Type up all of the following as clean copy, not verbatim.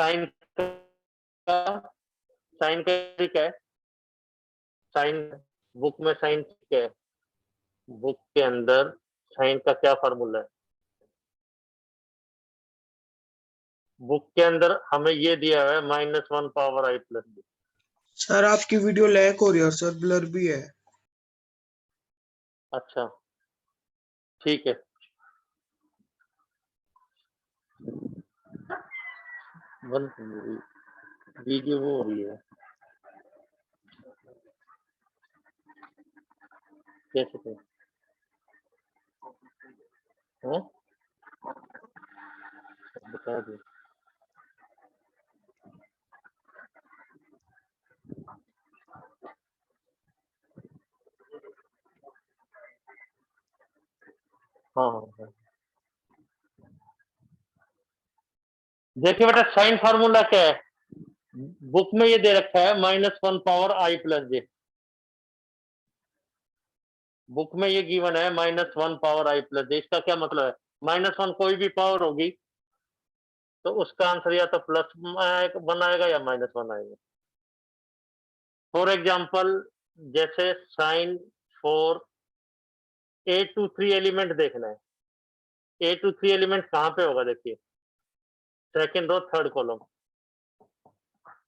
Sign का sign का क्या है? साइन बुक में साइन क्या है? बुक के अंदर साइन का क्या फार्मूला है? बुक के अंदर हमें ये दिया है -1 पावर आई प्लस बी। सर आपकी वीडियो लैग हो रही है सर, ब्लर भी है। अच्छा ठीक है। वीडियो वो हो रही है कैसे थे? बता दो। हाँ देखिए बेटा, साइन फार्मूला क्या है? बुक में ये दे रखा है -1 पावर आई प्लस जे। बुक में ये गिवन है -1 पावर आई प्लस जे। इसका क्या मतलब है? -1 कोई भी पावर होगी तो उसका आंसर या तो +1 आएगा या -1 आएगा। फॉर एग्जाम्पल जैसे sign for a two 3 element देखना है। ए टू 3 एलिमेंट कहाँ पे होगा? देखिए सेकेंड रो थर्ड कॉलम,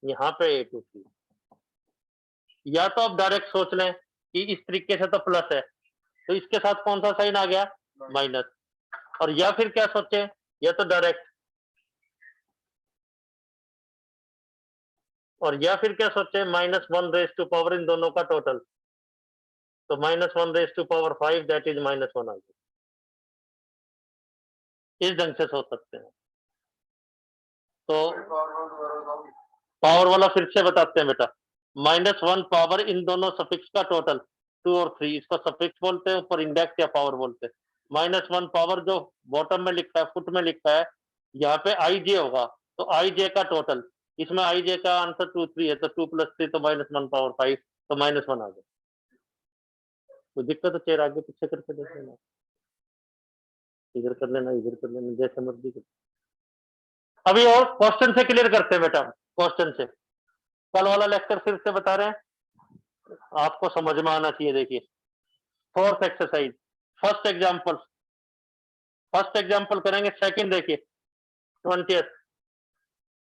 यहाँ पे ए टू 3। या तो आप डायरेक्ट सोच लें कि इस तरीके से तो प्लस है, तो इसके साथ कौन सा साइन आ गया? माइनस। और या फिर क्या सोचे, या तो डायरेक्ट, और या फिर क्या सोचे -1 रेज टू पावर इन दोनों का टोटल, तो -1 raise to power 5 that is -1 आ गया। इस ढंग से सोच सकते हैं। तो पावर वाला फिर से बताते हैं बेटा। -1 पावर इन दोनों सफिक्स का टोटल 2 और 3, इसको सफिक्स बोलते हैं, ऊपर इंडेक्स या पावर बोलते हैं। -1 पावर जो बॉटम में लिखा है, फुट में लिखा है, यहाँ पे आई जे होगा, तो आई जे का टोटल, इसमें आई जे का आंसर 2 3 है, तो 2 + 3 तो -1 पावर 5, तो -1 आ गया। कोई दिक्कत है? चेयर आगे पीछे करके देख लेना, इधर कर लेना, इधर कर लेना, जैसे मर्जी कर। अभी और क्वेश्चन से क्लियर करते हैं बेटा। क्वेश्चन से कल वाला लेक्चर फिर से बता रहे हैं, आपको समझ में आना चाहिए। देखिए फोर्थ एक्सरसाइज, फर्स्ट एग्जांपल करेंगे। सेकंड देखिए 20th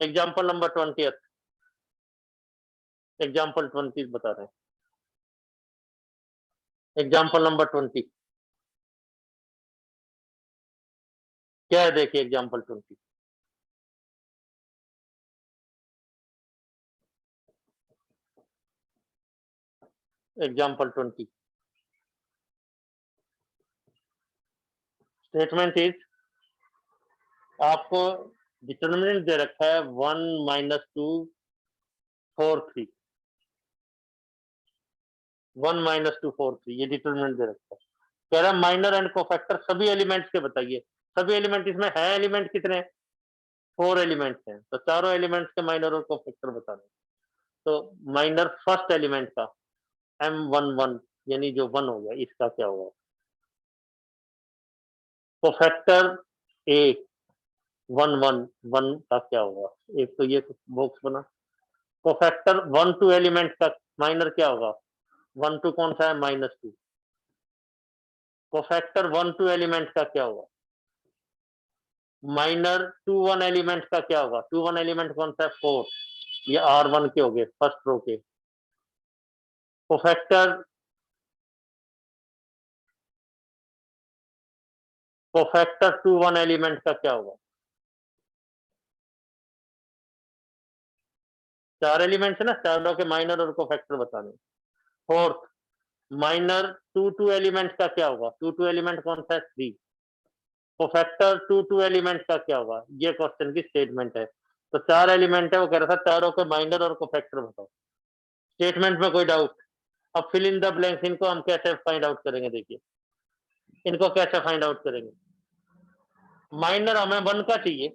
example number 20th example 20 बता रहे हैं। एग्जांपल नंबर 20 क्या है? देखिए एग्जांपल 20, एग्जांपल 20 स्टेटमेंट इज, आपको डिटर्मिनेंट दे रखा है 1 - 2 4 3, 1 - 2 4 3, ये डिटर्मिनेंट दे रखा है। कह रहा है माइनर एंड कोफैक्टर सभी एलिमेंट्स के बताइए। सभी एलिमेंट, इसमें है एलिमेंट कितने? 4 एलिमेंट्स हैं, तो चारों एलिमेंट्स के माइनर और कोफैक्टर बताने। तो माइनर फर्स्ट एलिमेंट का M11 यानी जो 1 हो गया, इसका क्या होगा? कोफैक्टर ए 1 का क्या होगा? एक तो ये बॉक्स बना। कोफैक्टर 1 2 एलिमेंट का माइनर क्या होगा? 1 2 कौन सा है? -2। कोफैक्टर 1 2 एलिमेंट का क्या होगा? माइनर 2 1 एलिमेंट का क्या होगा? 2 1 एलिमेंट कौन सा है? 4। ये R1 के हो गए, फर्स्ट रो के। कोफैक्टर 2 1 एलिमेंट का क्या होगा? 4 एलिमेंट्स है ना, चारों के माइनर और कोफैक्टर बताने। फोर्थ, माइनर 2 2 एलिमेंट का क्या होगा? 2 2 एलिमेंट कौन सा है? 3। कोफैक्टर 2 2 एलिमेंट का क्या होगा? ये क्वेश्चन की स्टेटमेंट है। तो 4 एलिमेंट है, वो कह रहा था चारों के माइनर और कोफैक्टर बताओ। स्टेटमेंट में कोई डाउट? अब फिल इन द ब्लैंक्स, इनको हम कैसे फाइंड आउट करेंगे? देखिए इनको कैसे फाइंड आउट करेंगे? माइनर हमें 1 का चाहिए,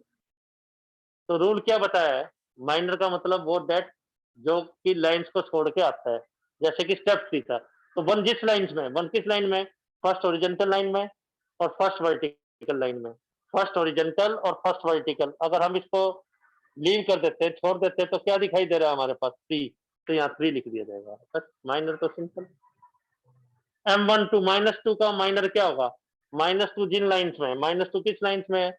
तो रूल क्या बताया है? माइनर का मतलब वो डेट जो कि लाइंस को छोड़ के आता है, जैसे कि स्टेप 3 था। तो 1 जिस लाइंस में, 1 किस लाइन में? फर्स्ट हॉरिजॉन्टल लाइन में और फर्स्ट वर्टिकल लाइन में। फर्स्ट हॉरिजॉन्टल और फर्स्ट वर्टिकल, अगर हम इसको लीव कर देते हैं, छोड़ देते हैं, तो क्या दिखाई दे रहा है हमारे पास 3, तो यहाँ 3 लिख दिया जाएगा। बस माइनर तो सिंपल। M12 -2 का माइनर क्या होगा? -2 जिन लाइंस में, -2 किस लाइंस में है?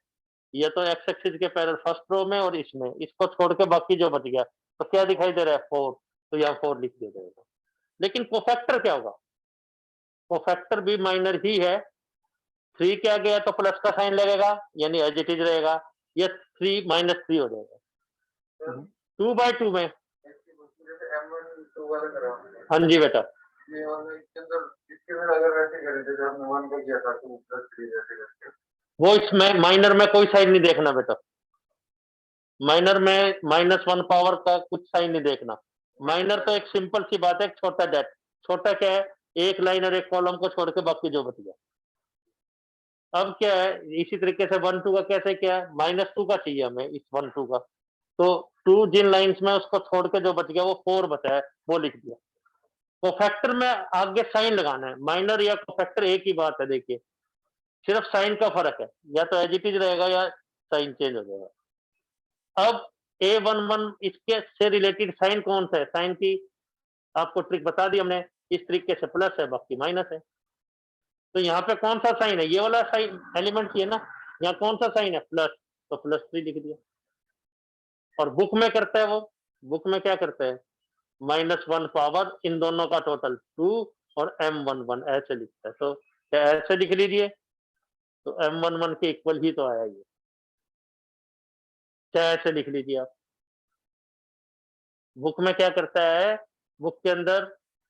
ये तो एक्स एक्सिस के पैरेलल फर्स्ट रो में और इसमें, इसको छोड़ के बाकी जो बच गया, तो क्या दिखाई दे रहा है? 4, तो यहाँ 4 लिख दिया जाएगा। लेकिन कोफैक्टर क्या होगा? कोफैक्टर भी माइनर ही है। 3 के आगे है तो प्लस का साइन लगेगा, यानी एज इट इज रहेगा। ये 3 -3 हो जाएगा 2/2 में। हाँ जी बेटा, वो इसमें माइनर में कोई साइन नहीं देखना बेटा। माइनर में -1 पावर का कुछ साइन नहीं देखना। माइनर तो एक सिंपल सी बात है, एक छोटा डेट। छोटा क्या है? एक लाइन और एक कॉलम को छोड़ के बाकी जो बच गया। अब क्या है, इसी तरीके से 1 2 का कैसे क्या है? -2 का चाहिए हमें इस 1 2 का, तो 2 जिन लाइंस में उसको छोड़ के जो बच गया वो 4 बचा है, वो लिख दिया। कोफैक्टर में आगे साइन लगाना है। माइनर या कोफैक्टर एक ही बात है, देखिए सिर्फ साइन का फर्क है, या तो एज इट इज रहेगा या साइन चेंज हो जाएगा। अब A11 इसके से रिलेटेड साइन कौन सा है? साइन की आपको ट्रिक बता दी हमने, इस तरीके से प्लस है, बाकी माइनस है। तो यहाँ पे कौन सा साइन है? ये वाला साइन एलिमेंट ही है ना। यहाँ कौन सा साइन है? प्लस, तो +3 लिख दिया। और बुक में करता है वो, बुक में क्या करता है? -1 पावर इन दोनों का टोटल 2 और M11 ऐसे लिखता है। तो क्या ऐसे लिख लीजिए, तो M11 के इक्वल ही तो आया ये। क्या ऐसे लिख लीजिए आप। बुक में क्या करता है? बुक के अंदर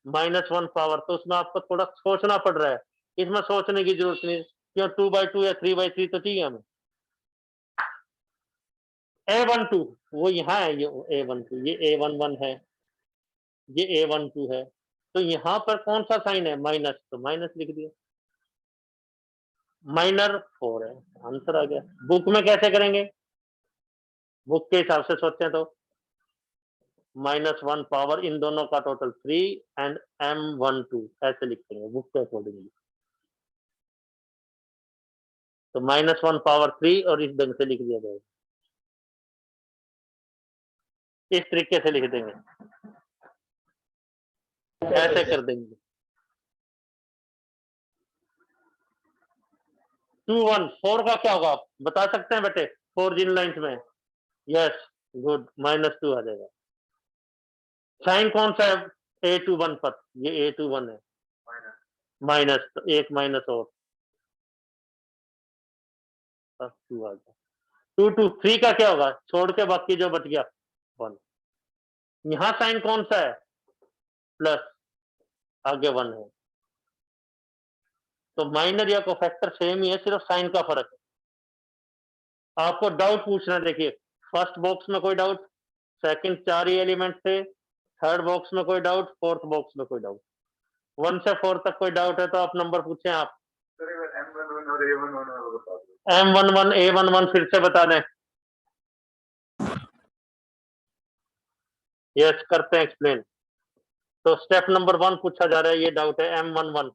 -1 पावर, तो उसमें आपको थोड़ा सोचना पड़ रहा है, इसमें सोचने की जरूरत नहीं। क्यों? 2/2 या 3/3 तो चाहिए हमें। A12 वो यहाँ है, ये A12, ये A11 है, ये A12 है। तो यहाँ पर कौन सा साइन है? माइनस, तो माइनस लिख दिया। माइनर 4 है, आंसर आ गया। बुक में कैसे करेंगे? बुक के हिसाब से सोचें तो -1 पावर इन दोनों का टोटल 3 एंड M12 ऐसे लिखेंगे बुक के अकॉर्डिंगली। तो -1 पावर 3 और इस ढंग से लिख दिया जाएगा, इस तरीके से लिख देंगे, ऐसे कर देंगे। 2 1 4 का क्या होगा आप बता सकते हैं बेटे? 4 जिन लाइंस में, यस गुड, -2 आ जाएगा। साइन कौन सा है A21 पर? ये A21 है, माइनस, तो एक माइनस और 2 आ गया। 2 2 3 का क्या होगा? छोड़ के बाकी जो बच गया 1। यहाँ साइन कौन सा है? प्लस, आगे 1 है। तो माइनर या कोफैक्टर सेम ही है, सिर्फ साइन का फर्क है। आपको डाउट पूछना, देखिए फर्स्ट बॉक्स में कोई डाउट, सेकंड 4 ही एलिमेंट थे, थर्ड बॉक्स में कोई डाउट, फोर्थ बॉक्स में कोई डाउट, 1 से 4 तक कोई डाउट है तो आप नंबर पूछें। आप M11 A11 फिर से बता दें। यस, करते हैं एक्सप्लेन। तो स्टेप नंबर 1 पूछा जा रहा है, ये डाउट है M11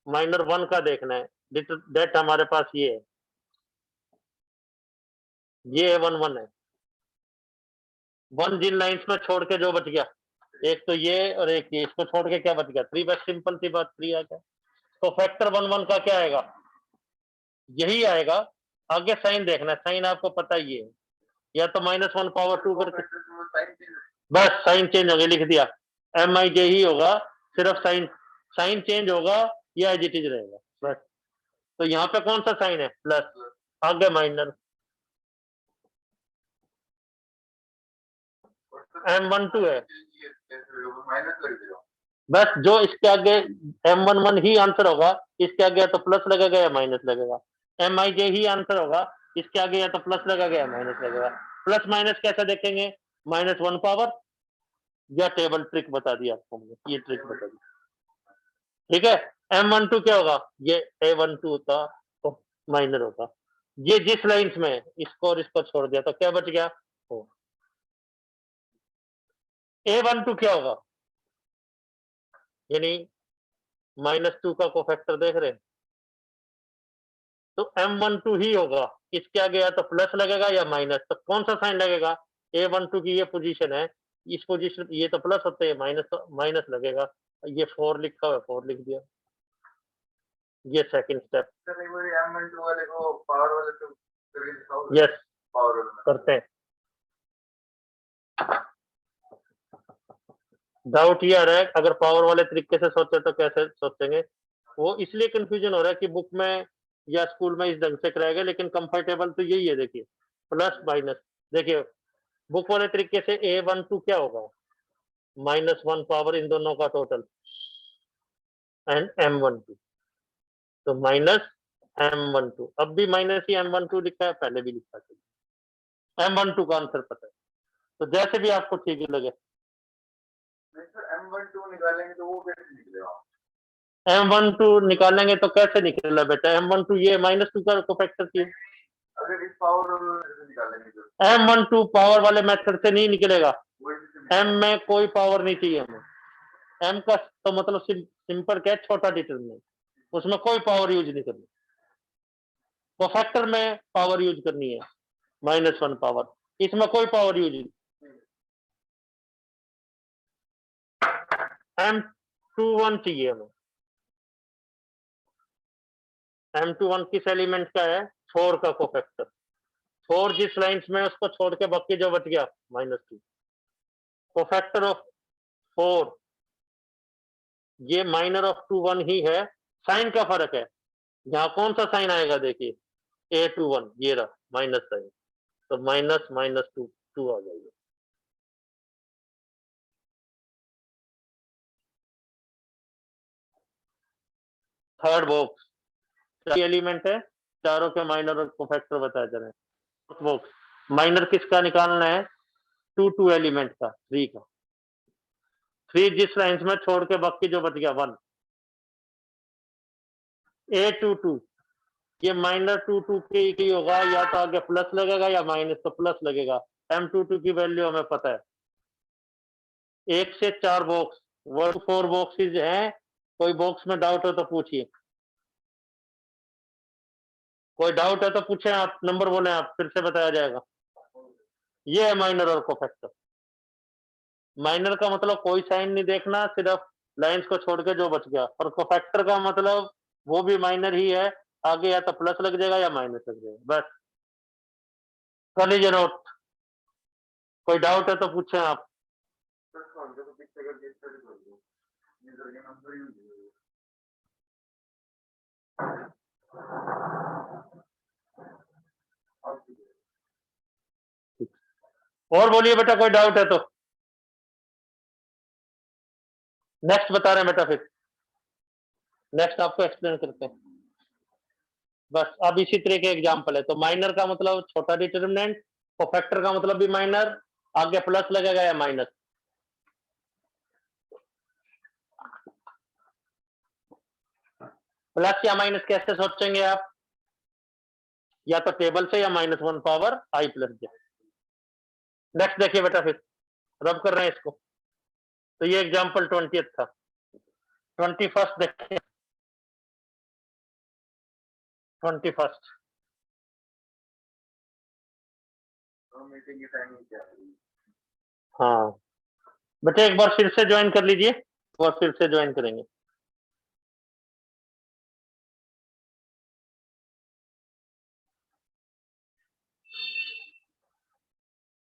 माइनर 1 का देखना है। डेट हमारे पास ये है, ये A11 है। 1 जिन लाइंस में छोड़ के जो बच गया, एक तो ये और एक ये, इसको छोड़ के क्या बच गया? 3, बस सिंपल सी बात 3 आ गया। तो फैक्टर 1 1 का क्या आएगा? यही आएगा। आगे साइन देखना है, साइन आपको पता ही है, या तो -1 पावर 2 करके, बस साइन चेंज हो गया, लिख दिया। MIJ ही होगा, सिर्फ साइन, साइन चेंज होगा या एज इट इज रहेगा बस। तो यहाँ पे कौन सा साइन है? प्लस, आगे माइनर। M12 है, बस जो इसके आगे M11 ही आंसर होगा, इसके आगे या तो प्लस लगेगा या माइनस लगेगा। MIJ ही आंसर होगा, इसके आगे या तो प्लस लगेगा या माइनस लगेगा। प्लस माइनस कैसे देखेंगे? -1 पावर, या टेबल ट्रिक बता दी आपको हमने, ये ट्रिक बता दी, ठीक है। M12 क्या होगा? ये A12 होता तो माइनर होता, ये जिस लाइंस में इसको और इसको छोड़ दिया तो क्या बच गया? A12 क्या होगा? यानी -2 का कोफैक्टर देख रहे हैं, तो M12 ही होगा। इसके आगे या तो प्लस लगेगा या माइनस, तो कौन सा साइन लगेगा? A12 की ये पोजीशन है, इस पोजीशन ये तो प्लस होते हैं, माइनस लगेगा, ये 4 लिखा हुआ है 4 लिख दिया। ये सेकंड स्टेप। M12 वाले को पावर वाले को करके दिखाओगे? यस पावर वाले करते हैं। डाउट ये आ रहा है अगर पावर वाले तरीके से सोचे तो कैसे सोचेंगे, वो इसलिए कंफ्यूजन हो रहा है कि बुक में या स्कूल में इस ढंग से कराएगा, लेकिन कंफर्टेबल तो यही है। देखिए प्लस माइनस, देखिए बुक वाले तरीके से A12 क्या होगा, -1 पावर इन दोनों का टोटल एंड M12, तो माइनस M12, अब भी माइनस ही M12 लिखा है, पहले भी लिखा है, M12 का आंसर पता है, तो जैसे भी आपको ठीक लगे। नहीं सर, M12 निकालेंगे तो वो कैसे निकलेगा? M12 निकालेंगे तो कैसे निकलेगा बेटा, M12 ये -2 का कोफैक्टर की, अगर इस पावर से निकालेंगे तो M12 पावर वाले मेथड से नहीं निकलेगा, वही से निकलेगा। M में कोई पावर नहीं चाहिए हमें, M का तो मतलब सिंपल क्या है, छोटा डिटरमिनेंट, उसमें कोई पावर यूज नहीं करनी, कोफैक्टर में पावर यूज करनी है, -1 पावर, इसमें कोई पावर यूज नहीं। M21 चाहिए हमें, M21 किस एलिमेंट का है, 4 का कोफैक्टर, 4 जिस लाइन्स में उसको छोड़ के बाकी जो बच गया -2, कोफैक्टर ऑफ 4 ये माइनर ऑफ 21 ही है, साइन का फर्क है, यहाँ कौन सा साइन आएगा देखिए, A21 ये रहा माइनस साइन, तो माइनस माइनस 2 आ जाएगा। थर्ड बॉक्स एलिमेंट है, चारों के माइनर और कोफैक्टर बताए जा रहे हैं। बॉक्स माइनर किसका निकालना है, 2 एलिमेंट का, 3 का, 3 जिस लाइन्स में छोड़ के बाकी जो बच गया 1, A22 ये -2 के ही होगा, या तो आगे प्लस लगेगा या माइनस, तो प्लस लगेगा। M22 की वैल्यू हमें पता है, 1 से 4 बॉक्स, 1 to 4 बॉक्सेज हैं, कोई बॉक्स में डाउट हो तो पूछिए, कोई डाउट है तो पूछे आप, नंबर बोले आप, फिर से बताया जाएगा। ये है माइनर और कोफैक्टर, माइनर का मतलब कोई साइन नहीं देखना, सिर्फ लाइंस को छोड़ के जो बच गया, और कोफैक्टर का मतलब वो भी माइनर ही है, आगे या तो प्लस लग जाएगा या माइनस लग जाएगा, बस कर लीजिए नोट, कोई डाउट है तो पूछे आप। सर कौन सा पिक्चर का गेट कर दो, ये करके नंबर यूज करो। और बोलिए बेटा, कोई डाउट है तो। नेक्स्ट बता रहे हैं बेटा, फिर नेक्स्ट आपको एक्सप्लेन करते हैं, बस अब इसी तरह के एग्जाम्पल है। तो माइनर का मतलब छोटा डिटरमिनेंट, कोफैक्टर का मतलब भी माइनर, आगे प्लस लगेगा या माइनस। प्लस या माइनस कैसे सोचेंगे आप, या तो टेबल से या -1 power i plus j। Next देखिए बेटा, फिर रब कर रहे हैं इसको, तो ये एग्जाम्पल 20th था, 21st देखिए, 21st मीटिंग की टाइमिंग क्या है? हाँ बेटा, एक बार फिर से ज्वाइन कर लीजिए, और फिर से ज्वाइन करेंगे।